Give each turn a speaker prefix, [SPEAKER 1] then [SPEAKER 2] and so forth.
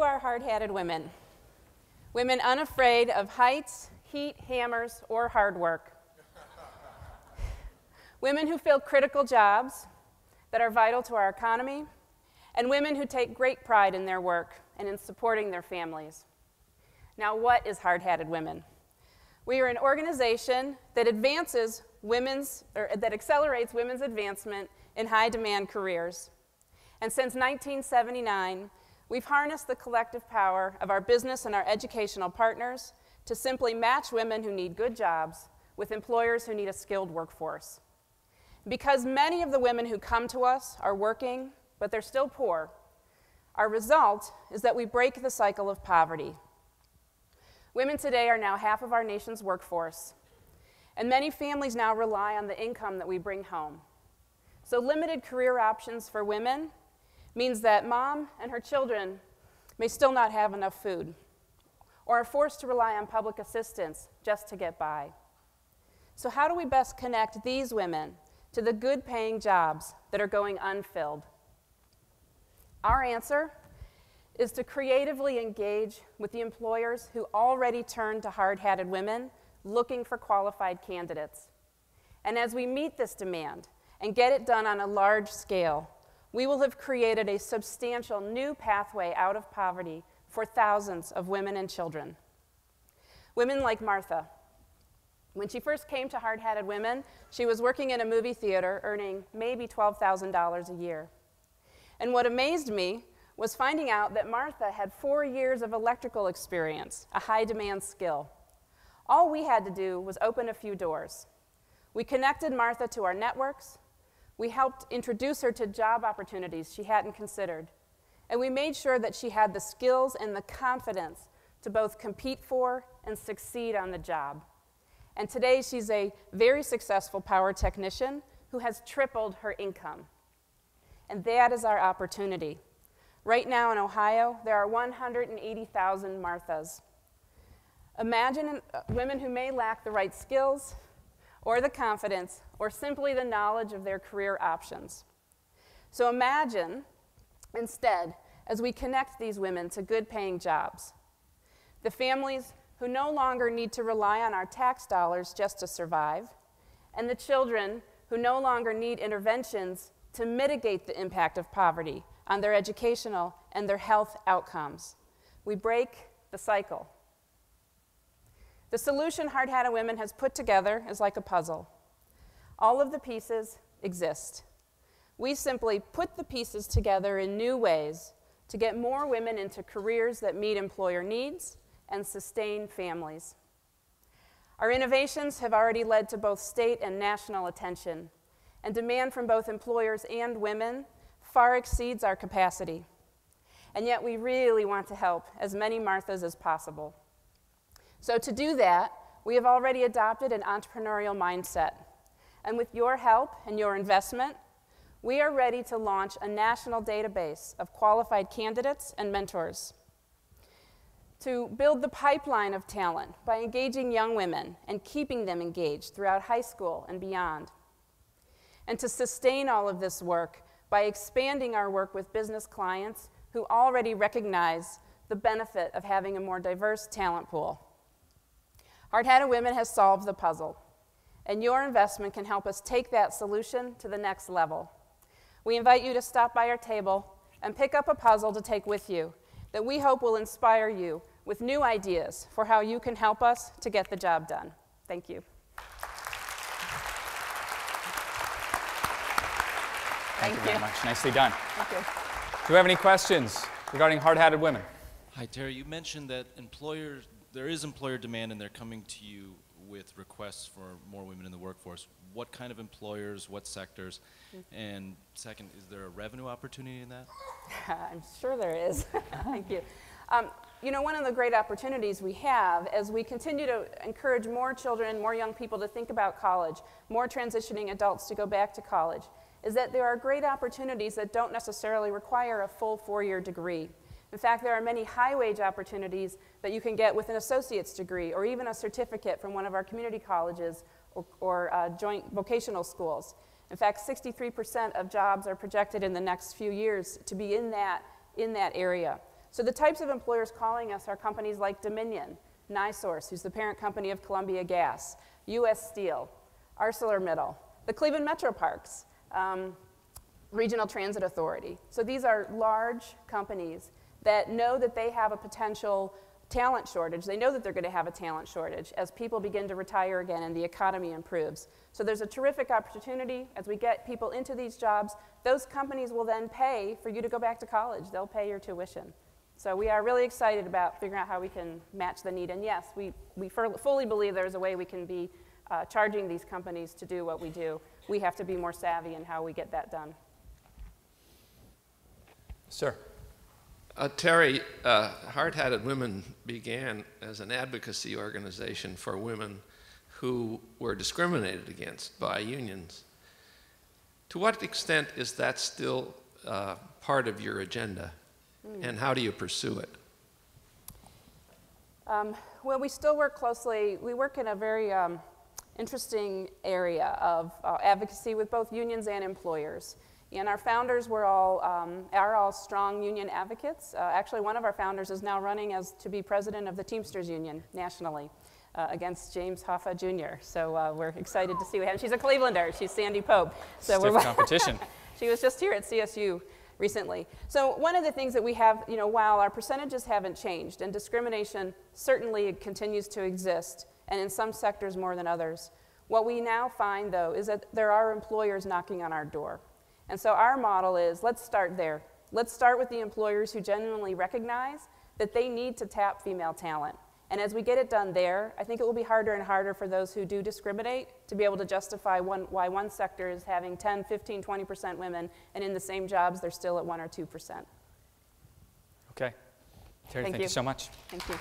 [SPEAKER 1] who are hard-hatted women. Women unafraid of heights, heat, hammers, or hard work. Women who fill critical jobs that are vital to our economy, and women who take great pride in their work and in supporting their families. Now, what is Hard-Hatted Women? We are an organization that that accelerates women's advancement in high-demand careers. And since 1979, we've harnessed the collective power of our business and our educational partners to simply match women who need good jobs with employers who need a skilled workforce. Because many of the women who come to us are working, but they're still poor, our result is that we break the cycle of poverty. Women today are now half of our nation's workforce, and many families now rely on the income that we bring home. So limited career options for women means that mom and her children may still not have enough food, or are forced to rely on public assistance just to get by. So how do we best connect these women to the good-paying jobs that are going unfilled? Our answer is to creatively engage with the employers who already turn to hard-hatted women looking for qualified candidates. And as we meet this demand and get it done on a large scale, we will have created a substantial new pathway out of poverty for thousands of women and children. Women like Martha. When she first came to Hard-Hatted Women, she was working in a movie theater earning maybe $12,000 a year. And what amazed me was finding out that Martha had 4 years of electrical experience, a high-demand skill. All we had to do was open a few doors. We connected Martha to our networks. We helped introduce her to job opportunities she hadn't considered. And we made sure that she had the skills and the confidence to both compete for and succeed on the job. And today she's a very successful power technician who has tripled her income. And that is our opportunity. Right now in Ohio, there are 180,000 Marthas. Imagine women who may lack the right skills, or the confidence, or simply the knowledge of their career options. So imagine, instead, as we connect these women to good-paying jobs, the families who no longer need to rely on our tax dollars just to survive, and the children who no longer need interventions to mitigate the impact of poverty on their educational and their health outcomes. We break the cycle. The solution Hard-Hatted Women has put together is like a puzzle. All of the pieces exist. We simply put the pieces together in new ways to get more women into careers that meet employer needs and sustain families. Our innovations have already led to both state and national attention, and demand from both employers and women far exceeds our capacity. And yet we really want to help as many Marthas as possible. So to do that, we have already adopted an entrepreneurial mindset. And with your help and your investment, we are ready to launch a national database of qualified candidates and mentors, to build the pipeline of talent by engaging young women and keeping them engaged throughout high school and beyond, and to sustain all of this work by expanding our work with business clients who already recognize the benefit of having a more diverse talent pool. Hard-Hatted Women has solved the puzzle, and your investment can help us take that solution to the next level. We invite you to stop by our table and pick up a puzzle to take with you that we hope will inspire you with new ideas for how you can help us to get the job done. Thank you.
[SPEAKER 2] Thank you very much. Nicely done.
[SPEAKER 1] Thank you.
[SPEAKER 2] Do we have any questions regarding hard-hatted women?
[SPEAKER 3] Hi, Terry. You mentioned that there is employer demand and they're coming to you with requests for more women in the workforce. What kind of employers, what sectors? And second, is there a revenue opportunity in that?
[SPEAKER 1] I'm sure there is. Thank you. You know, one of the great opportunities we have as we continue to encourage more children, more young people to think about college, more transitioning adults to go back to college, is that there are great opportunities that don't necessarily require a full 4-year degree. In fact, there are many high-wage opportunities that you can get with an associate's degree or even a certificate from one of our community colleges or joint vocational schools. In fact, 63% of jobs are projected in the next few years to be in that area. So the types of employers calling us are companies like Dominion, NiSource, who's the parent company of Columbia Gas, U.S. Steel, ArcelorMittal, the Cleveland Metro Parks, Regional Transit Authority. So these are large companies that know that they have a potential talent shortage. They know that they're going to have a talent shortage as people begin to retire again and the economy improves. So there's a terrific opportunity as we get people into these jobs. Those companies will then pay for you to go back to college. They'll pay your tuition. So we are really excited about figuring out how we can match the need. And yes, we fully believe there's a way we can be charging these companies to do what we do. We have to be more savvy in how we get that done.
[SPEAKER 2] Sir.
[SPEAKER 4] Terri, Hard-Hatted Women began as an advocacy organization for women who were discriminated against by unions. To what extent is that still part of your agenda, and how do you pursue it?
[SPEAKER 1] Well, we still work closely. We work in a very interesting area of advocacy with both unions and employers. And our founders are all strong union advocates. Actually, one of our founders is now running to be president of the Teamsters Union nationally against James Hoffa Jr. So we're excited to see what happens. She's a Clevelander. She's Sandy Pope. So
[SPEAKER 2] Stiff competition.
[SPEAKER 1] She was just here at CSU recently. So one of the things that we have, while our percentages haven't changed, and discrimination certainly continues to exist, and in some sectors more than others, what we now find, though, is that there are employers knocking on our door. And so our model is, let's start there. Let's start with the employers who genuinely recognize that they need to tap female talent. And as we get it done there, I think it will be harder and harder for those who do discriminate to be able to justify why one sector is having 10, 15, 20% women, and in the same jobs they're still at 1 or 2%.
[SPEAKER 2] Okay. Terri, thank you so much.
[SPEAKER 1] Thank you.